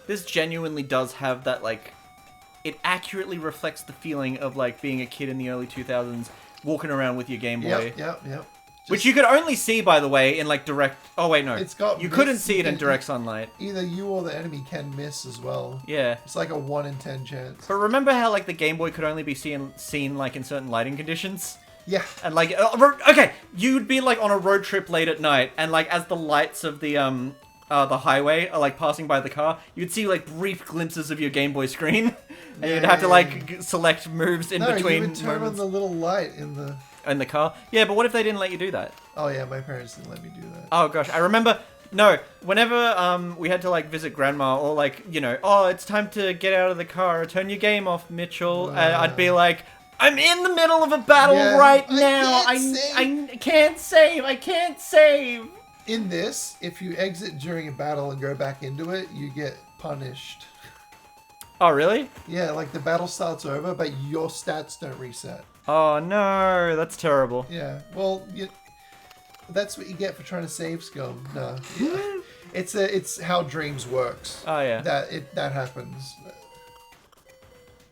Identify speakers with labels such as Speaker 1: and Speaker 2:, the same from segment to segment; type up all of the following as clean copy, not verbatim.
Speaker 1: this genuinely does have that, like, it accurately reflects the feeling of, like, being a kid in the early 2000s, walking around with your Game Boy.
Speaker 2: Yep.
Speaker 1: Which you could only see, by the way, in, like, direct... Oh, wait, no. You couldn't see it in direct sunlight.
Speaker 2: Either you or the enemy can miss as well.
Speaker 1: Yeah.
Speaker 2: It's like a 1 in 10 chance.
Speaker 1: But remember how, like, the Game Boy could only be seen like, in certain lighting conditions?
Speaker 2: Yeah.
Speaker 1: And, like... okay, you'd be, like, on a road trip late at night, and, like, as the lights of the highway are, like, passing by the car, you'd see, like, brief glimpses of your Game Boy screen. And you'd have to, like, select moves in between
Speaker 2: you would turn on the little light in the...
Speaker 1: In the car? Yeah, but what if they didn't let you do that?
Speaker 2: Oh, yeah, my parents didn't let me do that.
Speaker 1: Oh, gosh. I remember... No, whenever we had to, like, visit Grandma, or, like, you know, oh, it's time to get out of the car, turn your game off, Mitchell. I'd be like, I'm in the middle of a battle right now. I can't save. I can't save.
Speaker 2: In this, if you exit during a battle and go back into it, you get punished.
Speaker 1: Oh, really?
Speaker 2: Yeah, like the battle starts over, but your stats don't reset.
Speaker 1: Oh, no. That's terrible.
Speaker 2: Yeah, well, that's what you get for trying to save scum. No. Yeah. It's how Dreams works.
Speaker 1: Oh, yeah.
Speaker 2: That happens.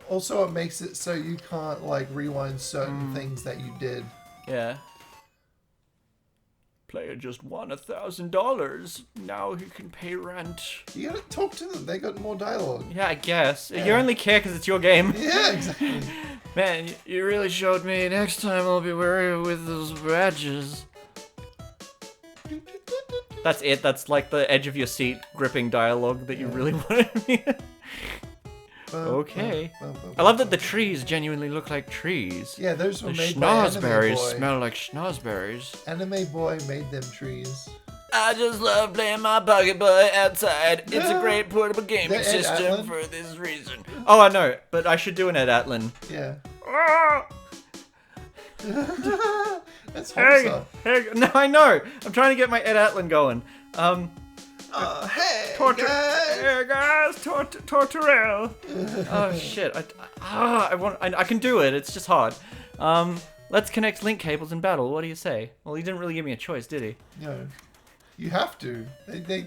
Speaker 2: Also, it makes it so you can't, like, rewind certain things that you did.
Speaker 1: Yeah. Player just won $1,000. Now he can pay rent.
Speaker 2: You gotta talk to them. They got more dialogue.
Speaker 1: Yeah, I guess.
Speaker 2: Yeah.
Speaker 1: You only care because it's your game.
Speaker 2: Yeah, exactly.
Speaker 1: Man, you really showed me. Next time I'll be wary with those badges. That's it. That's like the edge of your seat gripping dialogue that you really wanted me. Okay. I love that the trees genuinely look like trees.
Speaker 2: Yeah, those were
Speaker 1: The
Speaker 2: made by Anime
Speaker 1: schnozberries
Speaker 2: Boy.
Speaker 1: smell like schnozberries.
Speaker 2: Anime Boy made them trees.
Speaker 1: I just love playing my Pocket Boy outside. It's a great portable gaming
Speaker 2: Ed
Speaker 1: system
Speaker 2: Atlan?
Speaker 1: for this reason. Oh, I know, but I should do an Ed Atlan.
Speaker 2: Yeah.
Speaker 1: Ah!
Speaker 2: That's
Speaker 1: Hey,
Speaker 2: Hoxa.
Speaker 1: hey, no, I know. I'm trying to get my Ed Atlan going.
Speaker 2: Hey,
Speaker 1: Torture.
Speaker 2: guys.
Speaker 1: Hey guys, Tortorel. Oh shit! I can do it. It's just hard. Let's connect link cables in battle. What do you say? Well, he didn't really give me a choice, did he?
Speaker 2: No. You have to.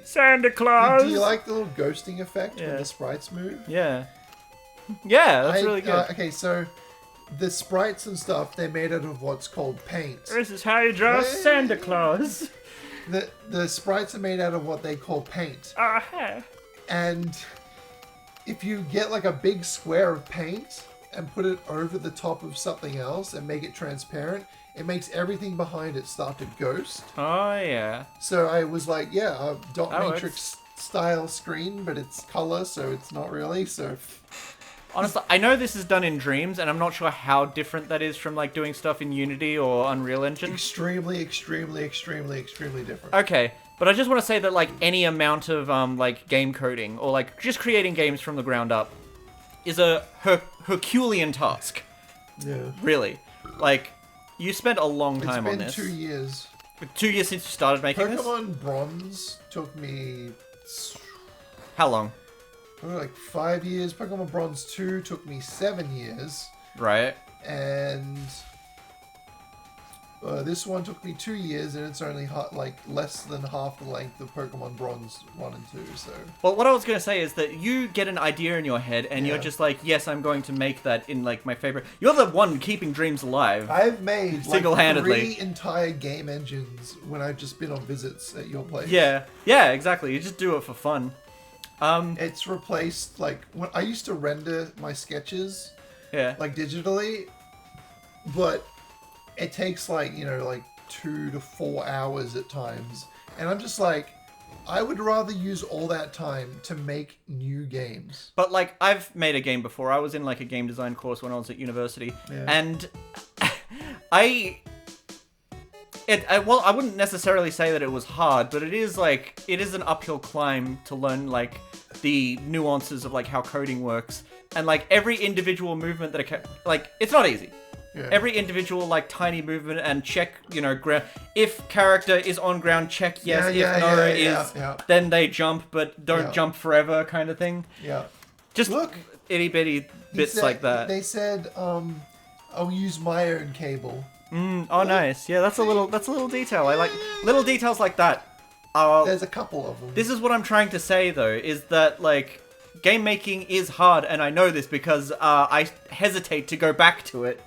Speaker 1: Santa Claus.
Speaker 2: Do you like the little ghosting effect
Speaker 1: Yeah.
Speaker 2: when the sprites move?
Speaker 1: Yeah. Yeah, that's really good.
Speaker 2: Okay, so the sprites and stuff, they're made out of what's called paint.
Speaker 1: This is how you draw Santa Claus.
Speaker 2: The sprites are made out of what they call paint.
Speaker 1: Uh-huh.
Speaker 2: And if you get like a big square of paint and put it over the top of something else and make it transparent, it makes everything behind it start to ghost.
Speaker 1: Oh, yeah.
Speaker 2: So I was like, yeah, a dot
Speaker 1: That
Speaker 2: matrix style screen, but it's color, so it's not really. So
Speaker 1: Honestly, I know this is done in Dreams, and I'm not sure how different that is from, like, doing stuff in Unity or Unreal Engine.
Speaker 2: extremely different.
Speaker 1: Okay, but I just want to say that, like, any amount of, like, game coding, or, like, just creating games from the ground up, is a Herculean task.
Speaker 2: Yeah.
Speaker 1: Really. Like, you spent a long time on this.
Speaker 2: It's been 2 years.
Speaker 1: 2 years since you started making this?
Speaker 2: Pokemon Bronze took me...
Speaker 1: How long?
Speaker 2: like 5 years. Pokemon Bronze 2 took me 7 years.
Speaker 1: Right.
Speaker 2: And this one took me 2 years, and it's only like less than half the length of Pokemon Bronze 1 and 2. So.
Speaker 1: Well, what I was going to say is that you get an idea in your head, and you're just like, yes, I'm going to make that in, like, my favorite... You're the one keeping Dreams alive.
Speaker 2: I've made,
Speaker 1: single-handedly,
Speaker 2: like, 3 entire game engines when I've just been on visits at your place.
Speaker 1: Yeah. Yeah, exactly. You just do it for fun.
Speaker 2: It's replaced, like, when I used to render my sketches, like, digitally, but it takes, like, you know, like, 2 to 4 hours at times, and I'm just like, I would rather use all that time to make new games.
Speaker 1: But, like, I've made a game before. I was in, like, a game design course when I was at university, and I wouldn't necessarily say that it was hard, but it is an uphill climb to learn, like, the nuances of, like, how coding works. And, like, every individual movement that it's not easy. Yeah. Every individual, like, tiny movement and check, you know, if character is on ground, check yes, then they jump, but don't jump forever kind of thing. Yeah. Just look, itty bitty bits like that.
Speaker 2: They said, I'll use my own cable.
Speaker 1: Oh, nice. Yeah, that's a little detail. I like little details like that.
Speaker 2: There's a couple of them.
Speaker 1: This is what I'm trying to say, though, is that, like, game making is hard, and I know this because I hesitate to go back to it.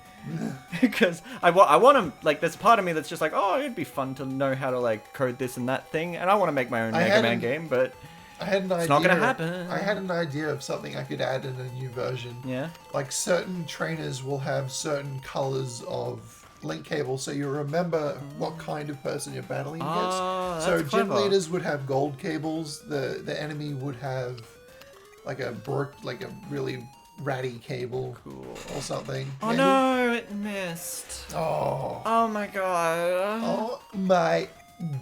Speaker 1: Because I want to, like, there's a part of me that's just like, oh, it'd be fun to know how to, like, code this and that thing, and I want to make my own Mega Man game, but it's not going to happen.
Speaker 2: I had an idea of something I could add in a new version.
Speaker 1: Yeah?
Speaker 2: Like, certain trainers will have certain colors of link cable, so you remember what kind of person you're battling against. So gym leaders would have gold cables, the enemy would have, like a really ratty cable or something.
Speaker 1: Oh no, it missed. Oh my god.
Speaker 2: Oh my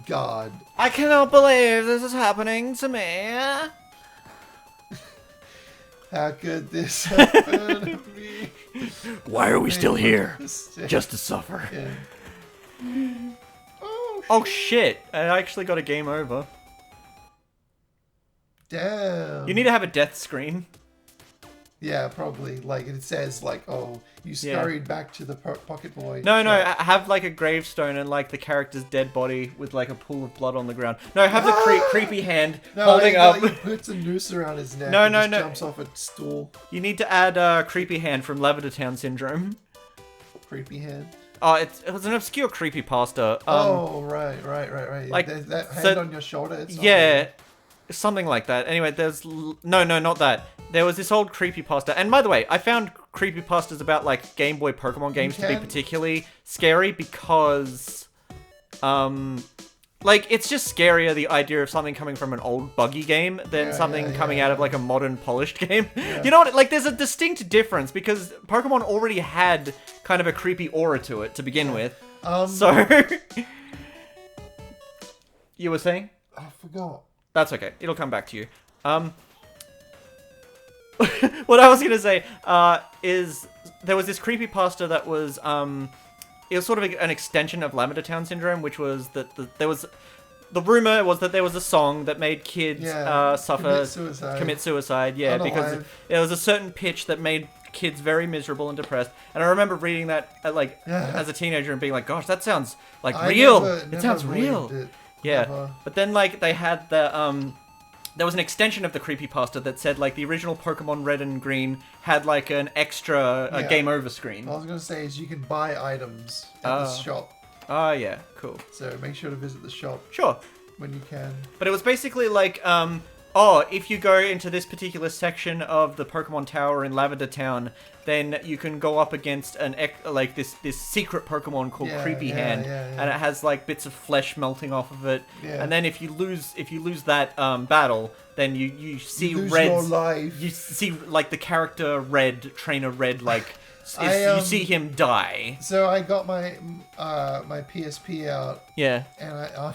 Speaker 2: god.
Speaker 1: I cannot believe this is happening to me.
Speaker 2: How could this happen to me?
Speaker 1: Why are we still here? Just to suffer.
Speaker 2: Yeah.
Speaker 1: Oh shit, I actually got a game over.
Speaker 2: Damn.
Speaker 1: You need to have a death screen.
Speaker 2: Yeah, probably. Like, it says, like, oh, you scurried back to the Pocket Boy.
Speaker 1: No, I have, like, a gravestone and, like, the character's dead body with, like, a pool of blood on the ground. No, have the creepy hand holding up.
Speaker 2: He puts a noose around his neck
Speaker 1: no,
Speaker 2: and jumps off a stool.
Speaker 1: You need to add creepy hand from Lavender Town Syndrome.
Speaker 2: Creepy hand?
Speaker 1: Oh, it was an obscure creepypasta.
Speaker 2: Right.
Speaker 1: Like,
Speaker 2: that hand on your shoulder?
Speaker 1: Yeah. Something like that. Anyway, there's... No, not that. There was this old creepypasta. And by the way, I found creepypastas about, like, Game Boy Pokemon games to be particularly scary because... like, it's just scarier, the idea of something coming from an old buggy game than something coming out of, like, a modern polished game. You know what? Like, there's a distinct difference because Pokemon already had kind of a creepy aura to it to begin with. So... You were saying?
Speaker 2: I forgot.
Speaker 1: That's okay. It'll come back to you. What I was gonna say is there was this creepypasta that was it was sort of an extension of Lavender Town Syndrome, which was that there was the rumor was that there was a song that made kids commit suicide. Yeah, because there was a certain pitch that made kids very miserable and depressed. And I remember reading that as a teenager and being like, "Gosh, that sounds like real. It sounds real." Yeah, but then, like, they had the, there was an extension of the creepypasta that said, like, the original Pokemon Red and Green had, like, an extra game over screen.
Speaker 2: All I was going to say is you can buy items at the shop.
Speaker 1: Oh, yeah, cool.
Speaker 2: So make sure to visit the shop.
Speaker 1: Sure.
Speaker 2: When you can.
Speaker 1: But it was basically like, if you go into this particular section of the Pokemon Tower in Lavender Town, then you can go up against this secret Pokemon called Creepy Hand, and it has like bits of flesh melting off of it. Yeah. And then if you lose that battle, then you see Red's, you see like the character Red, Trainer Red, like you see him die.
Speaker 2: So I got my my PSP out.
Speaker 1: Yeah.
Speaker 2: And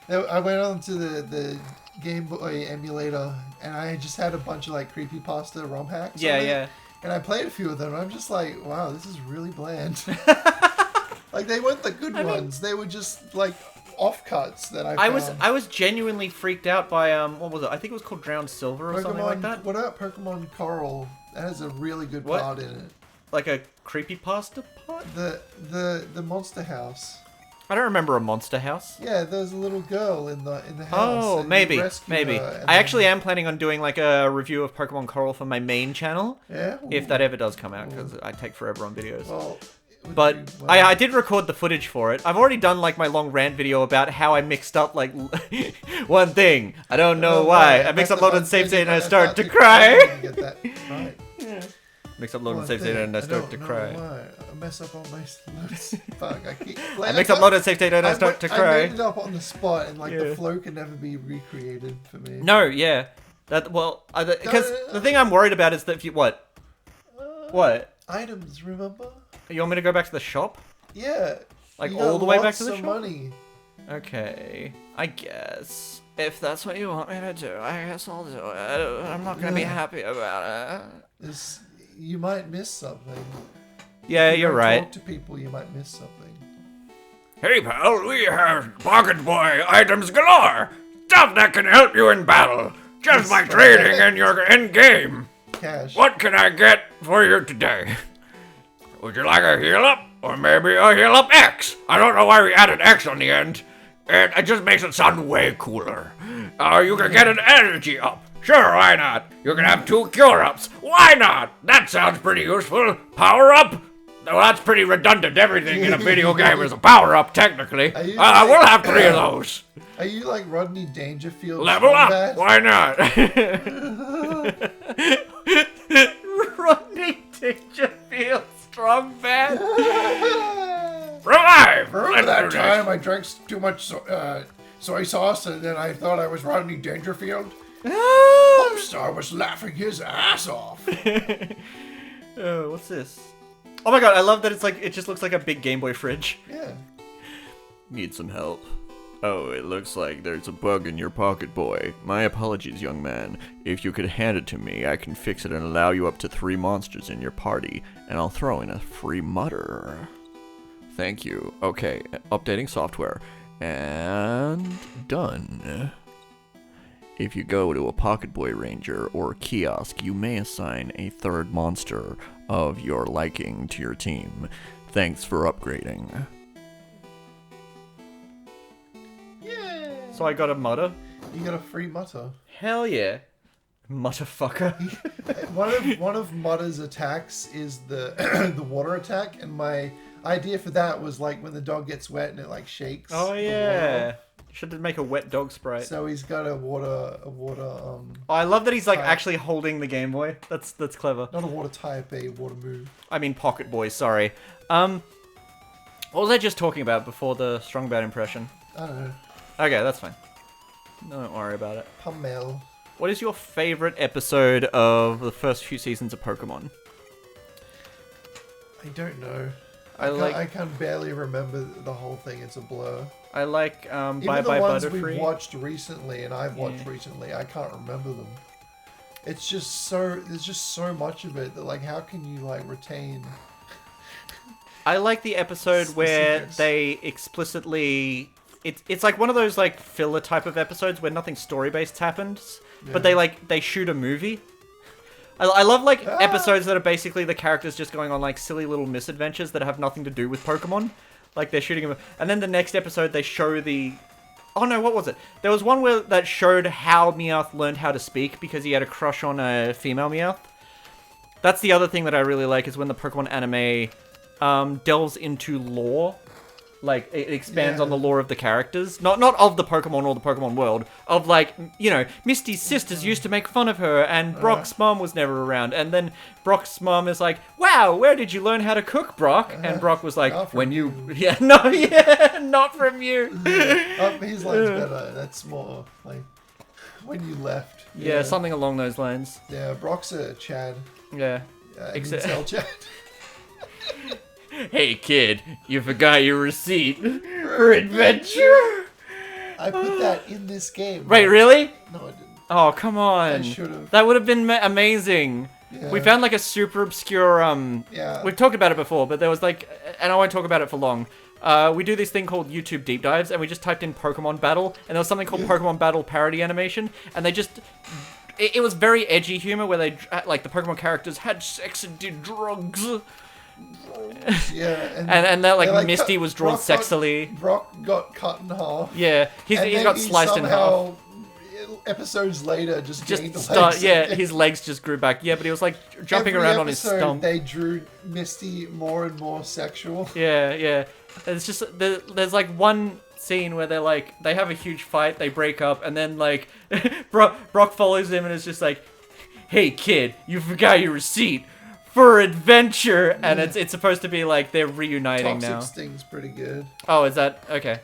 Speaker 2: I went on to the Game Boy emulator, and I just had a bunch of like creepypasta ROM hacks.
Speaker 1: Yeah.
Speaker 2: And I played a few of them, and I'm just like, wow, this is really bland. Like, they weren't the good ones. They were just like offcuts that I found.
Speaker 1: I was genuinely freaked out by what was it? I think it was called Drowned Silver or something like that.
Speaker 2: What about Pokemon Coral? That has a really good part in it.
Speaker 1: Like a creepypasta part?
Speaker 2: The Monster House.
Speaker 1: I don't remember a Monster House.
Speaker 2: Yeah, there's a little girl in the house.
Speaker 1: Oh, maybe. I actually am planning on doing like a review of Pokemon Coral for my main channel.
Speaker 2: Yeah.
Speaker 1: If that ever does come out, because I take forever on videos.
Speaker 2: Well,
Speaker 1: but I did record the footage for it. I've already done like my long rant video about how I mixed up like one thing. I don't know why. I mixed up load and save state and I start to cry.
Speaker 2: Get that right.
Speaker 1: Yeah. Mix up load and save state and I start to cry.
Speaker 2: I mess up on my loads. Fuck,
Speaker 1: I mix up load and save state and I start to cry.
Speaker 2: I ended up on the spot and like the flow can never be recreated for me.
Speaker 1: No, yeah. Because the thing I'm worried about is that if you what?
Speaker 2: Items, remember?
Speaker 1: You want me to go back to the shop?
Speaker 2: Yeah.
Speaker 1: Like all the way back to the shop?
Speaker 2: Money.
Speaker 1: Okay, I guess. If that's what you want me to do, I guess I'll do it. I'm not gonna be happy about it.
Speaker 2: You might miss something.
Speaker 1: Yeah, you're right.
Speaker 2: Talk to people, you might miss something.
Speaker 3: Hey pal, we have Pocket Boy items galore! Stuff that can help you in battle, just by trading in your in-game.
Speaker 2: Cash.
Speaker 3: What can I get for you today? Would you like a heal up? Or maybe a heal up X? I don't know why we added X on the end. It just makes it sound way cooler. You can get an energy up. Sure, why not? You can have 2 cure-ups. Why not? That sounds pretty useful. Power-up? Well, that's pretty redundant. Everything in a video game is a power-up, technically. I will have 3 of those.
Speaker 2: Are you like Rodney Dangerfield?
Speaker 3: Level up.
Speaker 2: Bad?
Speaker 3: Why not?
Speaker 1: Rodney Dangerfield, strong bad.
Speaker 3: Revive.
Speaker 2: Remember that time I drank too much soy sauce and then I thought I was Rodney Dangerfield? Homestar was laughing his ass off.
Speaker 1: Oh, what's this? Oh my god, I love that it just looks like a big Game Boy fridge.
Speaker 2: Yeah.
Speaker 3: Need some help. Oh, it looks like there's a bug in your pocket, boy. My apologies, young man. If you could hand it to me, I can fix it and allow you up to 3 monsters in your party, and I'll throw in a free mutter. Thank you. Okay, updating software. And done. If you go to a Pocket Boy Ranger or kiosk, you may assign a 3rd monster of your liking to your team. Thanks for upgrading.
Speaker 2: Yeah.
Speaker 1: So I got a mutter.
Speaker 2: You got a free mutter.
Speaker 1: Hell yeah. Mutterfucker.
Speaker 2: One of Mutter's attacks is the the water attack, and my idea for that was like when the dog gets wet and it like shakes.
Speaker 1: Oh
Speaker 2: the
Speaker 1: yeah.
Speaker 2: water.
Speaker 1: Should make a wet dog sprite.
Speaker 2: So he's got a water
Speaker 1: Oh, I love that he's like
Speaker 2: type.
Speaker 1: actually holding the Game Boy. That's clever.
Speaker 2: Not a water type, a water move.
Speaker 1: I mean Pocket Boy, sorry. What was I just talking about before the strong bad impression?
Speaker 2: I don't know.
Speaker 1: Okay, that's fine. Don't worry about it.
Speaker 2: Pummel.
Speaker 1: What is your favorite episode of the first few seasons of Pokemon?
Speaker 2: I don't know.
Speaker 1: I
Speaker 2: I can barely remember the whole thing. It's a blur.
Speaker 1: I like
Speaker 2: Even
Speaker 1: Bye
Speaker 2: the
Speaker 1: Bye
Speaker 2: ones
Speaker 1: Butterfree.
Speaker 2: we've watched recently, and I've watched recently, I can't remember them. It's just so there's just so much of it that like how can you like retain?
Speaker 1: I like the episode where
Speaker 2: Specifics.
Speaker 1: they explicitly it's like one of those like filler type of episodes where nothing story based happens, but they shoot a movie. I love like episodes that are basically the characters just going on like silly little misadventures that have nothing to do with Pokemon. Like they're shooting them, and then the next episode they show the. Oh no, what was it? There was one where that showed how Meowth learned how to speak because he had a crush on a female Meowth. That's the other thing that I really like is when the Pokemon anime delves into lore. Like, it expands on the lore of the characters. Not of the Pokemon or the Pokemon world. Of, like, you know, Misty's sisters used to make fun of her, and Brock's mom was never around. And then Brock's mom is like, wow, where did you learn how to cook, Brock? And Brock was like, when you... Yeah, no, yeah, not from you.
Speaker 2: His line's better. That's more, like, when you left.
Speaker 1: Yeah, something along those lines.
Speaker 2: Yeah, Brock's a Chad.
Speaker 1: Yeah.
Speaker 2: Incel Chad.
Speaker 1: Hey, kid, you forgot your receipt for adventure?
Speaker 2: I put that in this game.
Speaker 1: Wait, really?
Speaker 2: No, I didn't.
Speaker 1: Oh, come on.
Speaker 2: I should've.
Speaker 1: That would have been amazing.
Speaker 2: Yeah.
Speaker 1: We found like a super obscure,
Speaker 2: Yeah.
Speaker 1: we've talked about it before, but there was like, and I won't talk about it for long. We do this thing called YouTube deep dives, and we just typed in Pokemon Battle, and there was something called Pokemon Battle parody animation, and they just, it was very edgy humor where they, like the Pokemon characters had sex and did drugs.
Speaker 2: Yeah,
Speaker 1: and that like
Speaker 2: they,
Speaker 1: Misty was drawn sexily.
Speaker 2: Brock got cut in half.
Speaker 1: Yeah, he's got sliced in half.
Speaker 2: Episodes later, just gained legs.
Speaker 1: Yeah, his legs just grew back. Yeah, but he was like jumping around on his stump.
Speaker 2: They drew Misty more and more sexual.
Speaker 1: Yeah, yeah. It's just there's like one scene where they have a huge fight, they break up, and then like Brock follows him and is just like, "Hey kid, you forgot your receipt for adventure," and it's supposed to be like they're reuniting now.
Speaker 2: Toxic Sting's pretty good.
Speaker 1: Oh, is that okay?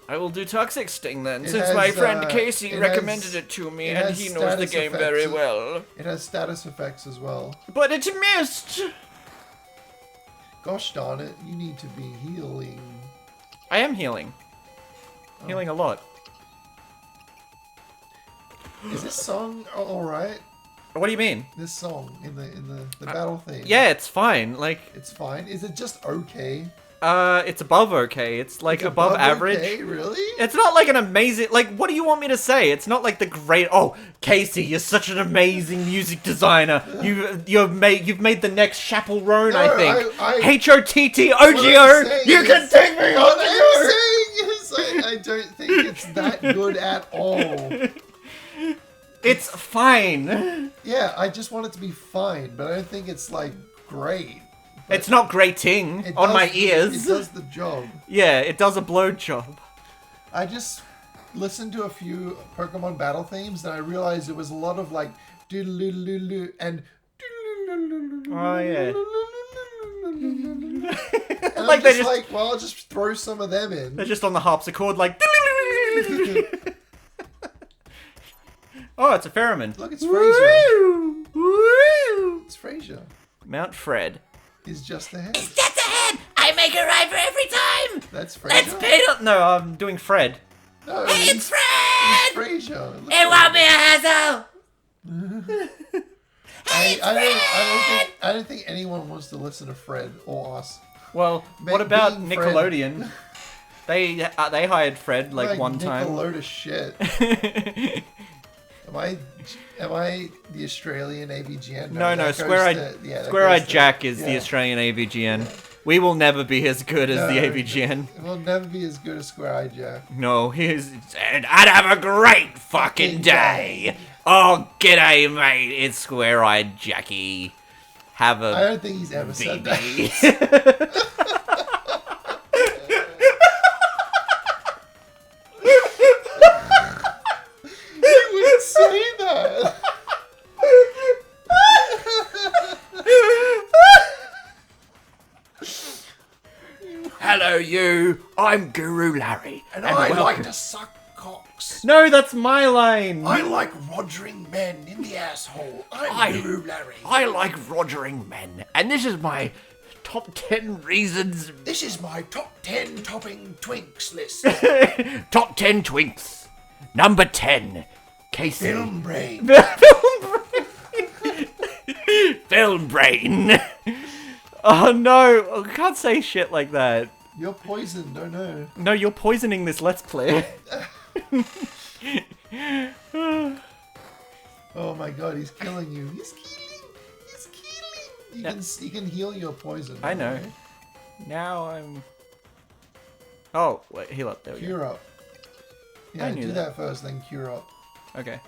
Speaker 1: I will do Toxic Sting then, since my friend Casey recommended it to me, and he knows the game very well.
Speaker 2: It has status effects as well.
Speaker 1: But it missed!
Speaker 2: Gosh darn it, you need to be healing.
Speaker 1: I am healing. Healing a lot.
Speaker 2: Is this song alright?
Speaker 1: What do you mean?
Speaker 2: This song in the battle theme.
Speaker 1: Yeah, it's fine. Like
Speaker 2: it's fine. Is it just okay?
Speaker 1: It's above okay. It's like
Speaker 2: It's
Speaker 1: above average.
Speaker 2: Okay, really?
Speaker 1: It's not like an amazing. Like, what do you want me to say? It's not like the great. Oh, Casey, you're such an amazing music designer. You've made the next Chapel Roan.
Speaker 2: No,
Speaker 1: I think.
Speaker 2: I
Speaker 1: HOTTOGO. You can take me on
Speaker 2: What
Speaker 1: the
Speaker 2: I'm saying is I don't think it's that good at all.
Speaker 1: It's fine.
Speaker 2: Yeah, I just want it to be fine, but I don't think it's like great. But
Speaker 1: It's not grating
Speaker 2: it
Speaker 1: on
Speaker 2: does
Speaker 1: my ears.
Speaker 2: It does the job.
Speaker 1: Yeah, it does a blow job.
Speaker 2: I just listened to a few Pokemon battle themes, and I realized it was a lot of like doodle and.
Speaker 1: Oh yeah.
Speaker 2: And
Speaker 1: Like
Speaker 2: I'm
Speaker 1: they
Speaker 2: just
Speaker 1: just
Speaker 2: like, well, I'll just throw some of them in.
Speaker 1: they're just on the harpsichord like. Oh, it's a pheromone.
Speaker 2: Look, it's Fraser.
Speaker 1: Woo! Woo!
Speaker 2: It's Fraser.
Speaker 1: Mount Fred.
Speaker 2: He's just ahead.
Speaker 1: That's a head! I make a ride for every time!
Speaker 2: That's Fraser.
Speaker 1: Let's pay up! No, I'm doing Fred.
Speaker 2: No,
Speaker 1: Hey,
Speaker 2: he's
Speaker 1: it's Fred!
Speaker 2: Fraser.
Speaker 1: It won't be a hassle!
Speaker 2: I don't think anyone wants to listen to Fred or us.
Speaker 1: Well, what about
Speaker 2: being Fred-
Speaker 1: Nickelodeon? They hired Fred like one time.
Speaker 2: Nickelodeon shit. Am I the Australian AVGN?
Speaker 1: No,
Speaker 2: that
Speaker 1: Square-Eyed
Speaker 2: goes to- yeah, that
Speaker 1: Square-Eyed
Speaker 2: goes to-
Speaker 1: Jack is the
Speaker 2: yeah.
Speaker 1: Australian AVGN. Yeah. We will never be as good as the AVGN.
Speaker 2: It will never be as good as Square-Eyed Jack.
Speaker 1: No, he said, I'd have a great fucking day. Oh, g'day, mate. It's Square-Eyed Jackie. Have a
Speaker 2: I don't think he's ever said that. He wouldn't say that.
Speaker 3: Hello, you. I'm Guru Larry.
Speaker 2: And I like to suck cocks.
Speaker 1: No, that's my line.
Speaker 2: I like rogering men in the asshole. I'm Guru Larry.
Speaker 3: I like rogering men, and this is my top 10 reasons.
Speaker 2: This is my top 10 topping twinks list.
Speaker 3: Top 10 twinks. Number 10, Casey.
Speaker 2: Film brain.
Speaker 3: Film brain.
Speaker 1: Oh no, I can't say shit like that.
Speaker 2: You're poisoned, oh no.
Speaker 1: No, you're poisoning this Let's Play.
Speaker 2: Oh my god, he's killing you. He's killing. He's killing. You can heal your poison.
Speaker 1: I know. Now I'm... Oh, wait, heal up. There we go.
Speaker 2: Cure up. Yeah,
Speaker 1: I knew
Speaker 2: do
Speaker 1: that.
Speaker 2: that first, then cure up.
Speaker 1: Okay.